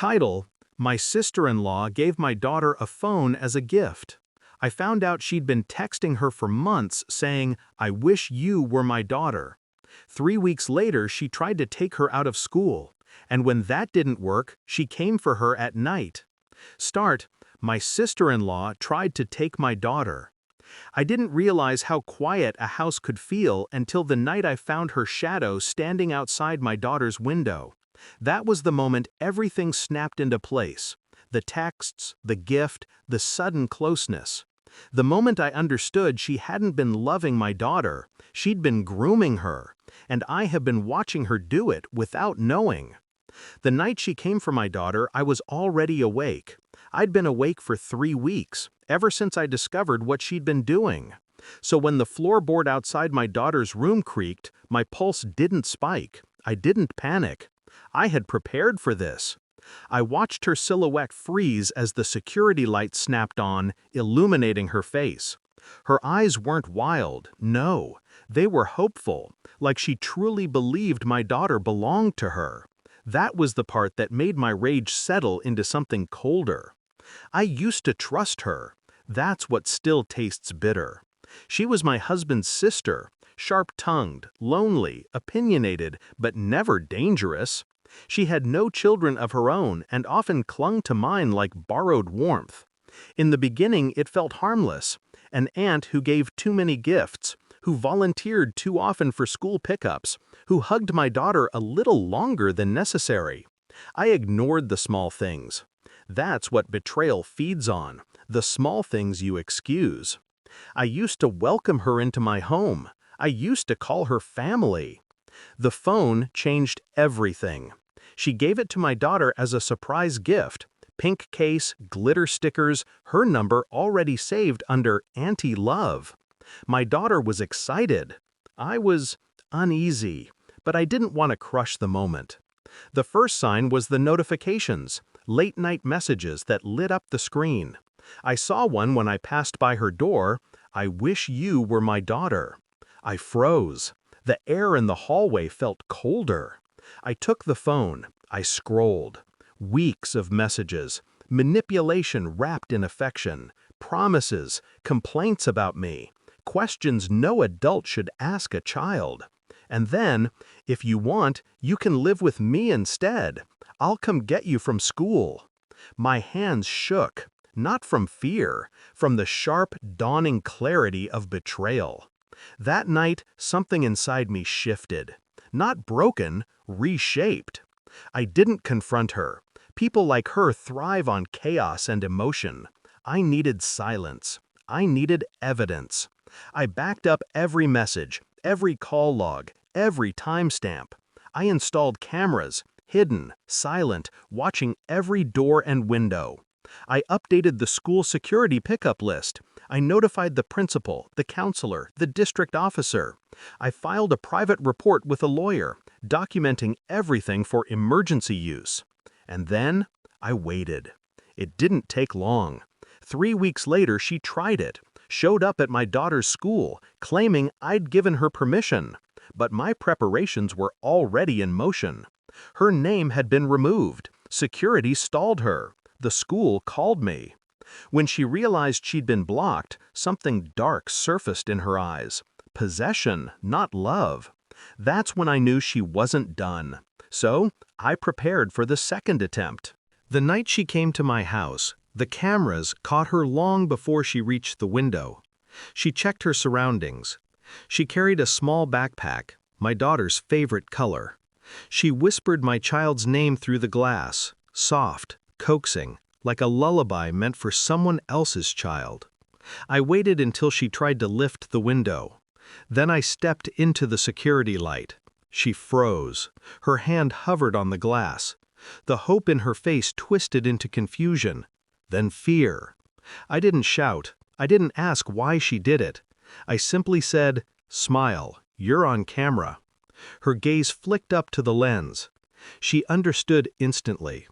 Title: My sister-in-law gave my daughter a phone as a gift. I found out she'd been texting her for months saying, "I wish you were my daughter." 3 weeks later, she tried to take her out of school, and when that didn't work, she came for her at night. Start: My sister-in-law tried to take my daughter. I didn't realize how quiet a house could feel until the night I found her shadow standing outside my daughter's window. That was the moment everything snapped into place. The texts, the gift, the sudden closeness. The moment I understood she hadn't been loving my daughter, she'd been grooming her, and I have been watching her do it without knowing. The night she came for my daughter, I was already awake. I'd been awake for 3 weeks, ever since I discovered what she'd been doing. So when the floorboard outside my daughter's room creaked, my pulse didn't spike. I didn't panic. I had prepared for this. I watched her silhouette freeze as the security light snapped on, illuminating her face. Her eyes weren't wild, no. They were hopeful, like she truly believed my daughter belonged to her. That was the part that made my rage settle into something colder. I used to trust her. That's what still tastes bitter. She was my husband's sister, sharp-tongued, lonely, opinionated, but never dangerous. She had no children of her own and often clung to mine like borrowed warmth. In the beginning, it felt harmless. An aunt who gave too many gifts, who volunteered too often for school pickups, who hugged my daughter a little longer than necessary. I ignored the small things. That's what betrayal feeds on, the small things you excuse. I used to welcome her into my home. I used to call her family. The phone changed everything. She gave it to my daughter as a surprise gift. Pink case, glitter stickers, her number already saved under Auntie Love. My daughter was excited. I was uneasy, but I didn't want to crush the moment. The first sign was the notifications, late-night messages that lit up the screen. I saw one when I passed by her door. "I wish you were my daughter." I froze. The air in the hallway felt colder. I took the phone. I scrolled. Weeks of messages, manipulation wrapped in affection, promises, complaints about me, questions no adult should ask a child. And then, "If you want, you can live with me instead. I'll come get you from school." My hands shook, not from fear, from the sharp, dawning clarity of betrayal. That night, something inside me shifted. Not broken, reshaped. I didn't confront her. People like her thrive on chaos and emotion. I needed silence. I needed evidence. I backed up every message, every call log, every timestamp. I installed cameras, hidden, silent, watching every door and window. I updated the school security pickup list. I notified the principal, the counselor, the district officer. I filed a private report with a lawyer, documenting everything for emergency use. And then I waited. It didn't take long. 3 weeks later, she tried it, showed up at my daughter's school, claiming I'd given her permission. But my preparations were already in motion. Her name had been removed. Security stalled her. The school called me. When she realized she'd been blocked, something dark surfaced in her eyes. Possession, not love. That's when I knew she wasn't done. So I prepared for the second attempt. The night she came to my house, the cameras caught her long before she reached the window. She checked her surroundings. She carried a small backpack, my daughter's favorite color. She whispered my child's name through the glass, soft, coaxing, like a lullaby meant for someone else's child. I waited until she tried to lift the window. Then I stepped into the security light. She froze. Her hand hovered on the glass. The hope in her face twisted into confusion, then fear. I didn't shout. I didn't ask why she did it. I simply said, "Smile, you're on camera." Her gaze flicked up to the lens. She understood instantly.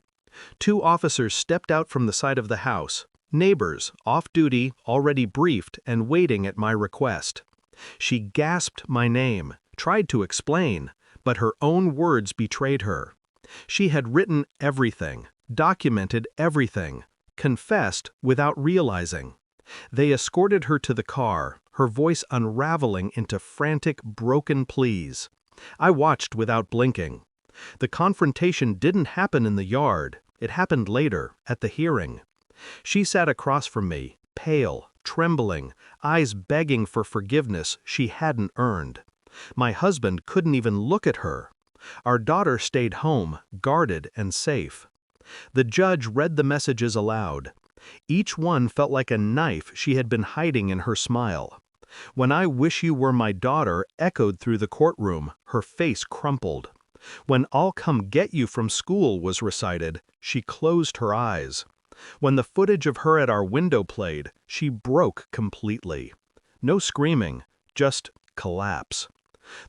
2 officers stepped out from the side of the house, neighbors, off duty, already briefed and waiting at my request. She gasped my name, tried to explain, but her own words betrayed her. She had written everything, documented everything, confessed without realizing. They escorted her to the car, her voice unraveling into frantic, broken pleas. I watched without blinking. The confrontation didn't happen in the yard. It happened later, at the hearing. She sat across from me, pale, trembling, eyes begging for forgiveness she hadn't earned. My husband couldn't even look at her. Our daughter stayed home, guarded and safe. The judge read the messages aloud. Each one felt like a knife she had been hiding in her smile. When "I wish you were my daughter" echoed through the courtroom, her face crumpled. When "I'll come get you from school" was recited, she closed her eyes. When the footage of her at our window played, she broke completely. No screaming, just collapse.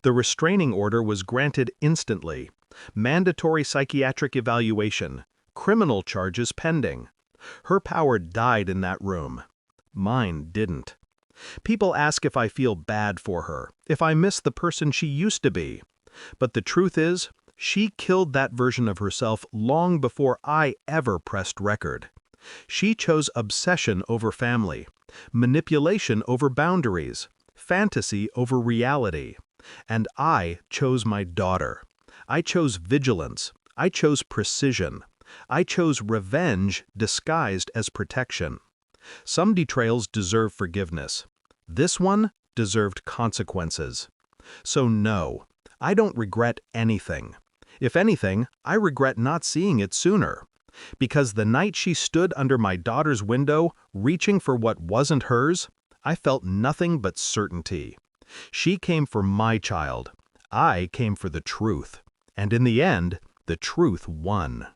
The restraining order was granted instantly. Mandatory psychiatric evaluation. Criminal charges pending. Her power died in that room. Mine didn't. People ask if I feel bad for her, if I miss the person she used to be. But the truth is, she killed that version of herself long before I ever pressed record. She chose obsession over family, manipulation over boundaries, fantasy over reality. And I chose my daughter. I chose vigilance. I chose precision. I chose revenge disguised as protection. Some betrayals deserve forgiveness. This one deserved consequences. So no, I don't regret anything. If anything, I regret not seeing it sooner. Because the night she stood under my daughter's window, reaching for what wasn't hers, I felt nothing but certainty. She came for my child. I came for the truth. And in the end, the truth won.